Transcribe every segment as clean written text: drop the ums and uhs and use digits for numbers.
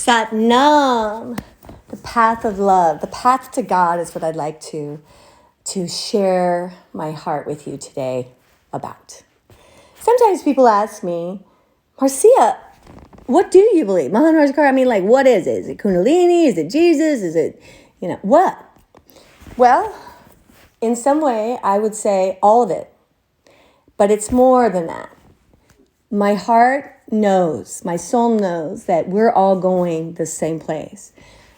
Satnam, the path of love, the path to God is what I'd like to share my heart with you today about. Sometimes people ask me, Marcia, what do you believe? Maharajkar, I mean, like, what is it? Is it Kundalini? Is it Jesus? Is it, what? Well, in some way, I would say all of it. But it's more than that. My heart knows, my soul knows that we're all going the same place.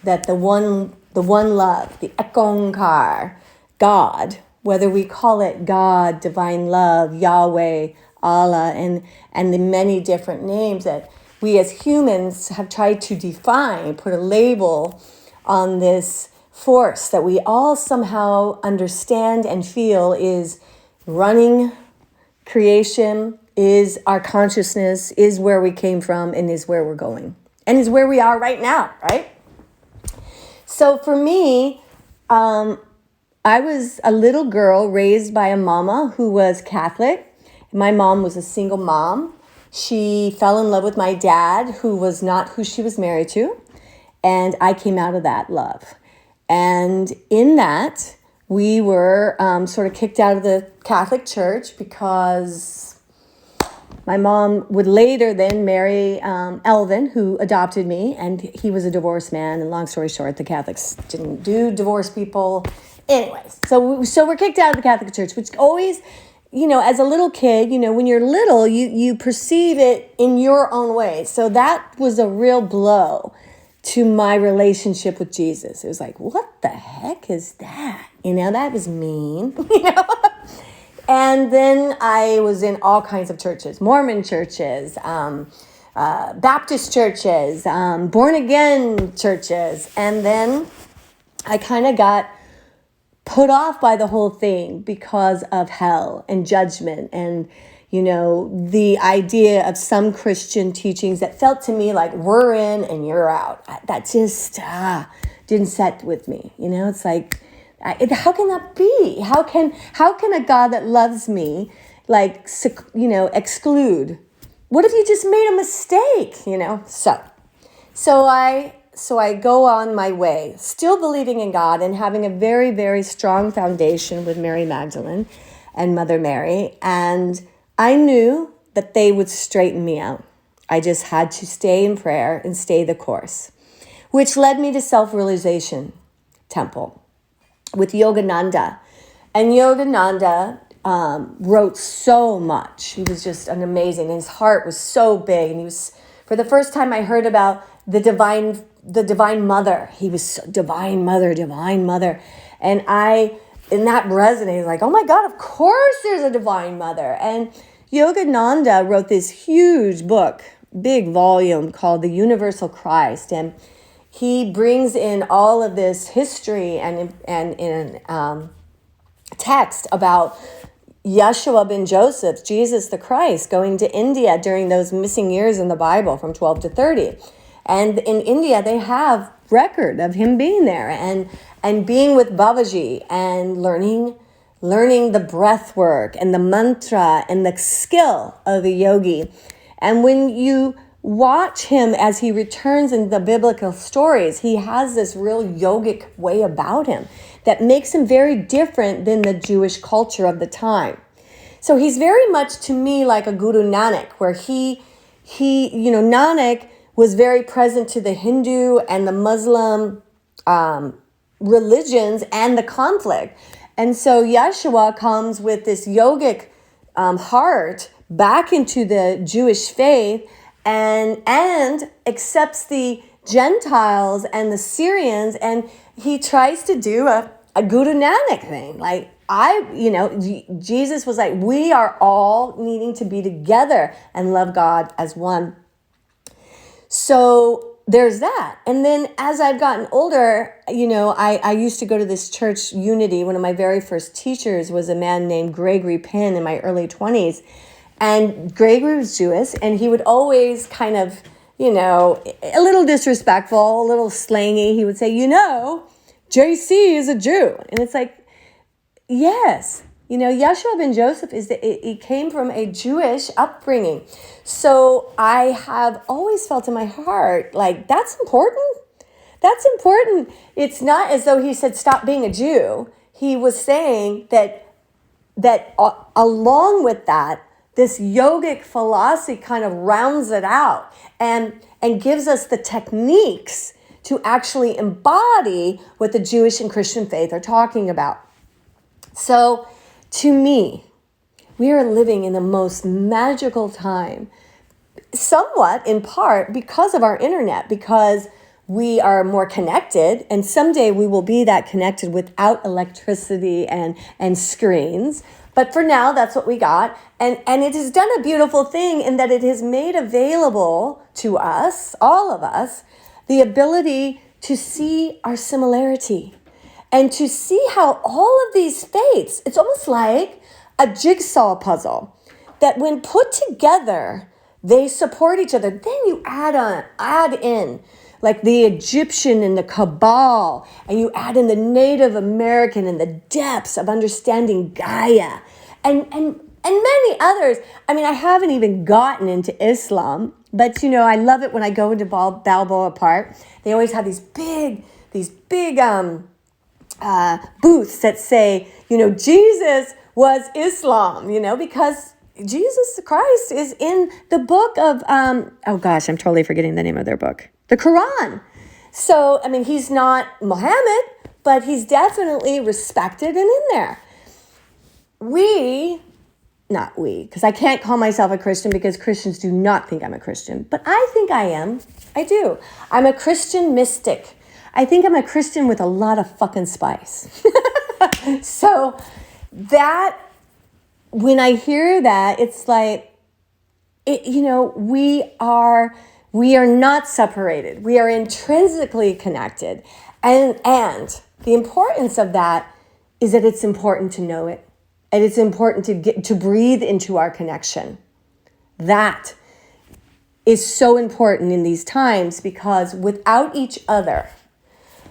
That the one love, the Ekonkar, God, whether we call it God, divine love, Yahweh, Allah, and the many different names that we as humans have tried to define, put a label on this force that we all somehow understand and feel is running creation, is our consciousness, is where we came from, and is where we're going, and is where we are right now, right? So for me, I was a little girl raised by a mama who was Catholic. My mom was a single mom. She fell in love with my dad, who was not who she was married to, and I came out of that love. And in that, we were sort of kicked out of the Catholic Church because my mom would later then marry Elvin, who adopted me, and he was a divorced man. And long story short, the Catholics didn't do divorced people. Anyways, so we're kicked out of the Catholic Church, which always, as a little kid, when you're little, you perceive it in your own way. So that was a real blow to my relationship with Jesus. It was like, what the heck is that? That was mean, And then I was in all kinds of churches, Mormon churches, Baptist churches, born-again churches. And then I kind of got put off by the whole thing because of hell and judgment and, the idea of some Christian teachings that felt to me like we're in and you're out. That just didn't set with me. It's like, how can that be? How can a God that loves me, exclude? What if you just made a mistake? So I go on my way, still believing in God and having a very, very strong foundation with Mary Magdalene and Mother Mary. And I knew that they would straighten me out. I just had to stay in prayer and stay the course, which led me to Self-Realization Temple with Yogananda. And Yogananda wrote so much. He was just an amazing, his heart was so big. And he was, for the first time I heard about the divine mother. He was divine mother. And that resonated like, oh my God, of course there's a divine mother. And Yogananda wrote this huge book, big volume called The Universal Christ. And he brings in all of this history and in text about Yeshua ben Joseph, Jesus the Christ, going to India during those missing years in the Bible from 12 to 30. And in India, they have record of him being there and being with Babaji and learning the breath work and the mantra and the skill of a yogi. And when you watch him as he returns in the biblical stories, he has this real yogic way about him that makes him very different than the Jewish culture of the time. So he's very much to me like a Guru Nanak, where he Nanak was very present to the Hindu and the Muslim religions and the conflict. And so Yeshua comes with this yogic heart back into the Jewish faith and accepts the Gentiles and the Syrians, and he tries to do a Guru Nanak thing. Like Jesus was like, we are all needing to be together and love God as one. So there's that. And then as I've gotten older, I used to go to this church, Unity. One of my very first teachers was a man named Gregory Penn in my early 20s. And Gregory was Jewish, and he would always kind of, a little disrespectful, a little slangy. He would say, JC is a Jew. And it's like, yes, Yeshua ben Joseph he came from a Jewish upbringing. So I have always felt in my heart, like, that's important. That's important. It's not as though he said, stop being a Jew. He was saying that along with that, this yogic philosophy kind of rounds it out and gives us the techniques to actually embody what the Jewish and Christian faith are talking about. So to me, we are living in the most magical time, somewhat in part because of our internet, because we are more connected, and someday we will be that connected without electricity and screens. But for now, that's what we got. And it has done a beautiful thing in that it has made available to us, all of us, the ability to see our similarity and to see how all of these faiths, it's almost like a jigsaw puzzle that when put together, they support each other. Then you add in like the Egyptian and the Kabbalah, and you add in the Native American and the depths of understanding Gaia and many others. I mean, I haven't even gotten into Islam, but I love it when I go into Balboa Park. They always have these big booths that say, Jesus was Islam, because Jesus Christ is in the book of, oh gosh, I'm totally forgetting the name of their book, the Quran. So, I mean, he's not Muhammad, but he's definitely respected and in there. Not we, because I can't call myself a Christian because Christians do not think I'm a Christian, but I think I am. I do. I'm a Christian mystic. I think I'm a Christian with a lot of fucking spice. So that, when I hear that, it's like, we are not separated. We are intrinsically connected. And the importance of that is that it's important to know it. And it's important to breathe into our connection. That is so important in these times, because without each other,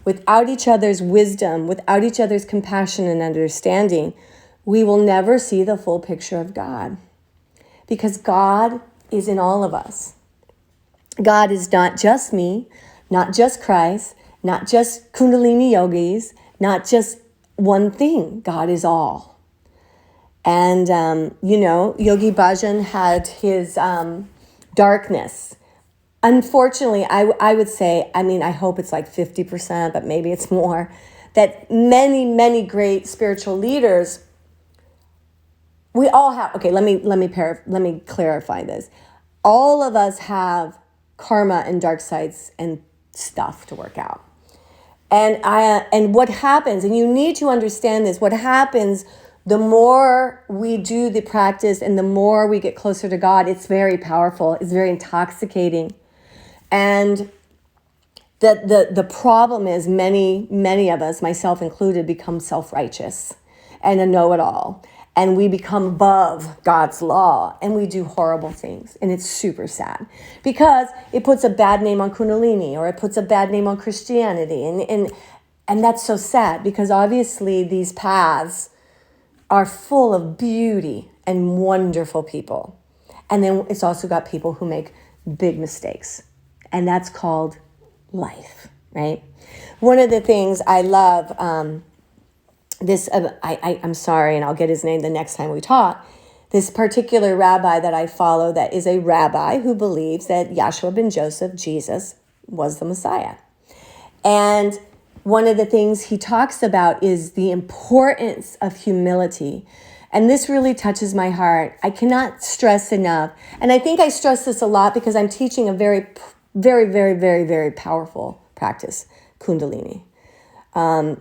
without each other's wisdom, without each other's compassion and understanding, we will never see the full picture of God. Because God is in all of us. God is not just me, not just Christ, not just Kundalini yogis, not just one thing. God is all. And, Yogi Bhajan had his darkness. Unfortunately, I would say, I hope it's like 50%, but maybe it's more, that many, many great spiritual leaders, we all have, okay, let me clarify this. All of us have karma and dark sides and stuff to work out. And what happens, and you need to understand this, what happens the more we do the practice and the more we get closer to God, it's very powerful. It's very intoxicating. And the problem is many of us, myself included, become self-righteous and a know-it-all. And we become above God's law and we do horrible things. And it's super sad because it puts a bad name on Kundalini, or it puts a bad name on Christianity. And that's so sad, because obviously these paths are full of beauty and wonderful people. And then it's also got people who make big mistakes. And that's called life, right? One of the things I love, I'm sorry, and I'll get his name the next time we talk, this particular rabbi that I follow, that is a rabbi who believes that Yeshua ben Joseph, Jesus, was the Messiah. And one of the things he talks about is the importance of humility. And this really touches my heart. I cannot stress enough. And I think I stress this a lot because I'm teaching a very, very, very, very, very powerful practice, Kundalini.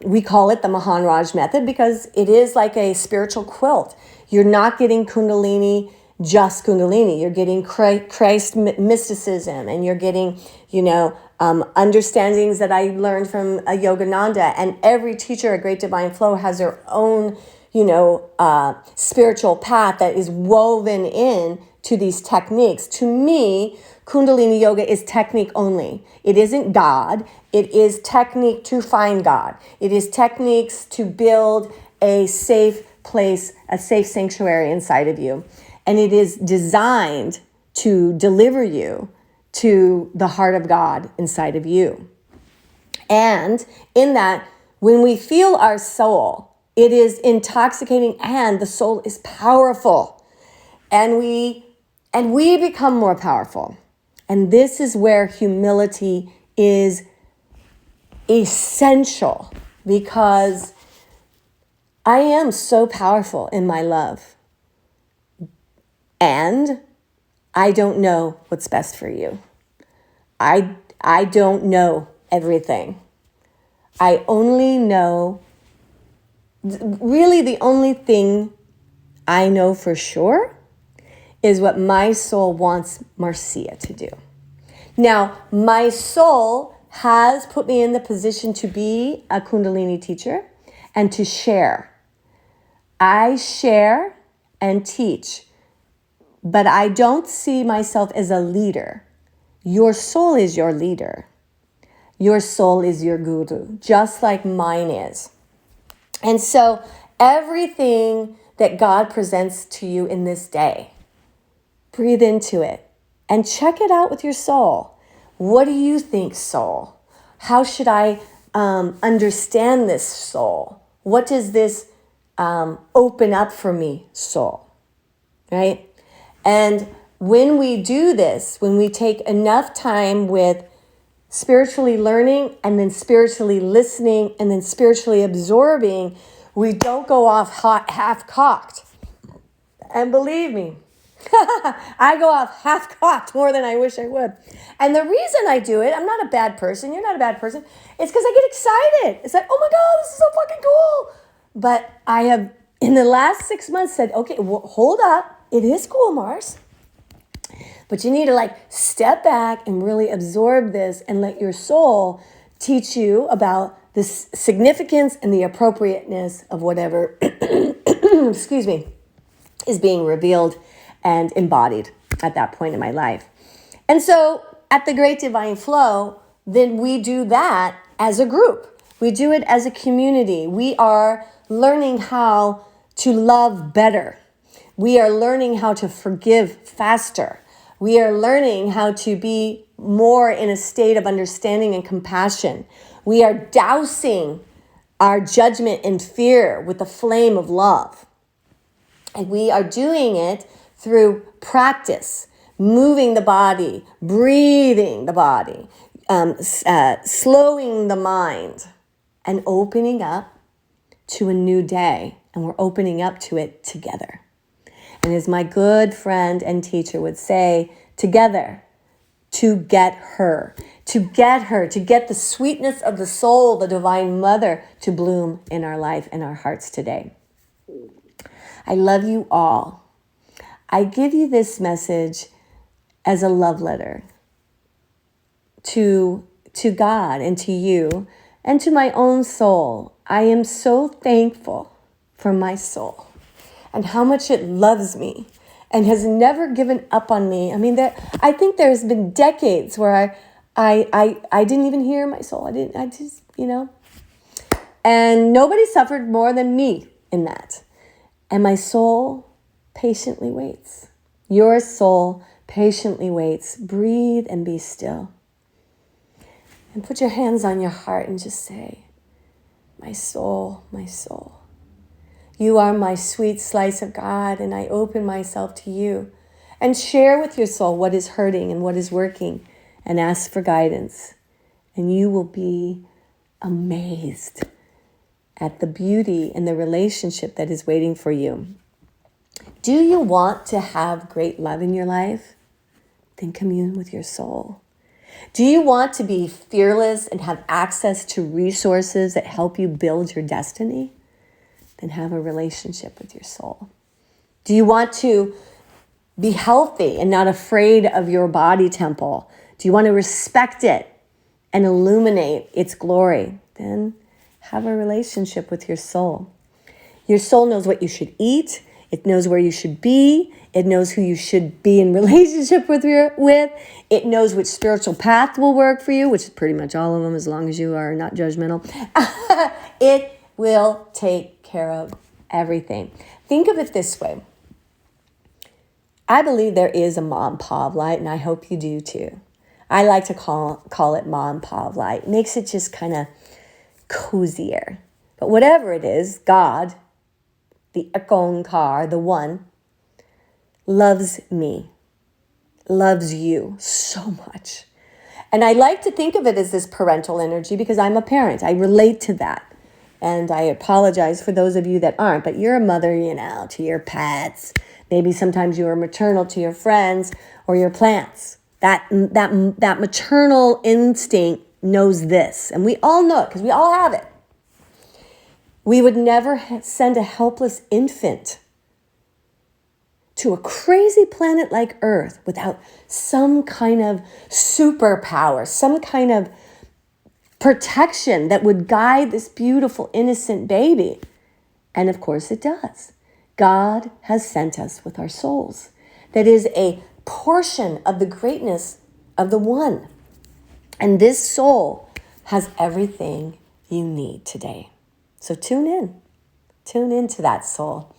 We call it the Maharaj method because it is like a spiritual quilt. You're not getting Kundalini, just Kundalini. You're getting Christ mysticism, and you're getting, understandings that I learned from Yogananda. And every teacher at Great Divine Flow has their own, spiritual path that is woven in to these techniques. To me, Kundalini Yoga is technique only. It isn't God. It is technique to find God. It is techniques to build a safe place, a safe sanctuary inside of you. And it is designed to deliver you to the heart of God inside of you. And in that, when we feel our soul, it is intoxicating, and the soul is powerful. And we become more powerful. And this is where humility is essential, because I am so powerful in my love. And I don't know what's best for you. I don't know everything. I only know, really the only thing I know for sure is what my soul wants Marcia to do. Now, my soul has put me in the position to be a Kundalini teacher and to share. I share and teach, but I don't see myself as a leader. Your soul is your leader. Your soul is your guru, just like mine is. And so everything that God presents to you in this day, breathe into it and check it out with your soul. What do you think, soul? How should I understand this, soul? What does this open up for me, soul? Right? And when we do this, when we take enough time with spiritually learning and then spiritually listening and then spiritually absorbing, we don't go off half-cocked. And believe me, I go off half-cocked more than I wish I would. And the reason I do it, I'm not a bad person, you're not a bad person, it's because I get excited. It's like, oh my God, this is so fucking cool. But I have, in the last 6 months, said, okay, hold up. It is cool, Mars. But you need to step back and really absorb this and let your soul teach you about the significance and the appropriateness of whatever, excuse me, is being revealed and embodied at that point in my life. And so at the Great Divine Flow, then we do that as a group. We do it as a community. We are learning how to love better. We are learning how to forgive faster. We are learning how to be more in a state of understanding and compassion. We are dousing our judgment and fear with the flame of love. And we are doing it through practice, moving the body, breathing the body, slowing the mind, and opening up to a new day. And we're opening up to it together. And as my good friend and teacher would say, together, to get the sweetness of the soul, the Divine Mother, to bloom in our life and our hearts today. I love you all. I give you this message as a love letter to God and to you and to my own soul. I am so thankful for my soul and how much it loves me and has never given up on me. I mean, I think there's been decades where I didn't even hear my soul. And nobody suffered more than me in that. And my soul patiently waits. Your soul patiently waits. Breathe and be still. And put your hands on your heart and just say, my soul, my soul. You are my sweet slice of God, and I open myself to you. And share with your soul what is hurting and what is working, and ask for guidance. And you will be amazed at the beauty and the relationship that is waiting for you. Do you want to have great love in your life? Then commune with your soul. Do you want to be fearless and have access to resources that help you build your destiny? Then have a relationship with your soul. Do you want to be healthy and not afraid of your body temple? Do you want to respect it and illuminate its glory? Then have a relationship with your soul. Your soul knows what you should eat. It knows where you should be. It knows who you should be in relationship with. It knows which spiritual path will work for you, which is pretty much all of them as long as you are not judgmental. It will take care of everything. Think of it this way. I believe there is a Ma and Pa of light, and I hope you do too. I like to call it Ma and Pa of light. It makes it just kind of cozier. But whatever it is, God, the Ekankar, the one, loves me, loves you so much. And I like to think of it as this parental energy because I'm a parent. I relate to that. And I apologize for those of you that aren't, but you're a mother, to your pets. Maybe sometimes you are maternal to your friends or your plants. That maternal instinct knows this. And we all know it because we all have it. We would never send a helpless infant to a crazy planet like Earth without some kind of superpower, some kind of protection that would guide this beautiful, innocent baby. And of course it does. God has sent us with our souls. That is a portion of the greatness of the One. And this soul has everything you need today. So tune into that soul.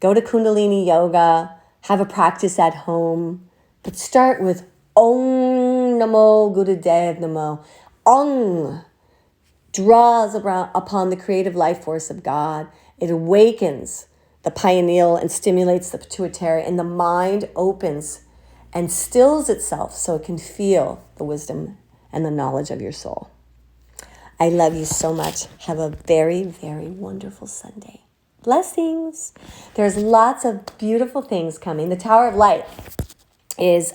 Go to Kundalini Yoga, have a practice at home, but start with Om Namo Gurudev Namo. Om draws upon the creative life force of God. It awakens the pineal and stimulates the pituitary, and the mind opens and stills itself so it can feel the wisdom and the knowledge of your soul. I love you so much. Have a very, very wonderful Sunday. Blessings. There's lots of beautiful things coming. The Tower of Light is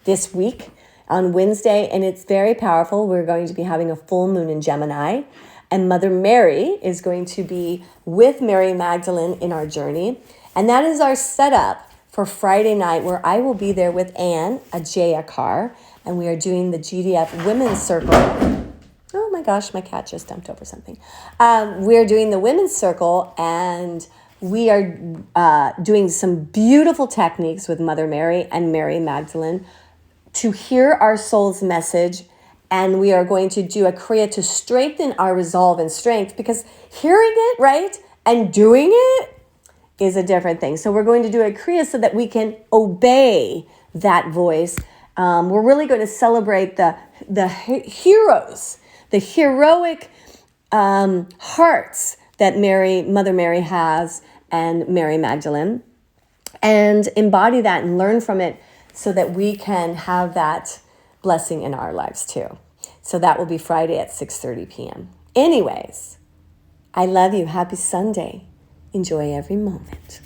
this week on Wednesday, and it's very powerful. We're going to be having a full moon in Gemini, and Mother Mary is going to be with Mary Magdalene in our journey. And that is our setup for Friday night, where I will be there with Anne Ajayakar, and we are doing the GDF Women's Circle. Oh my gosh, my cat just dumped over something. We're doing the Women's Circle, and we are doing some beautiful techniques with Mother Mary and Mary Magdalene to hear our soul's message. And we are going to do a Kriya to strengthen our resolve and strength, because hearing it, right, and doing it is a different thing. So we're going to do a Kriya so that we can obey that voice. We're really going to celebrate the heroes, the heroic hearts that Mother Mary has, and Mary Magdalene, and embody that and learn from it so that we can have that blessing in our lives too. So that will be Friday at 6:30 p.m. Anyways, I love you. Happy Sunday. Enjoy every moment.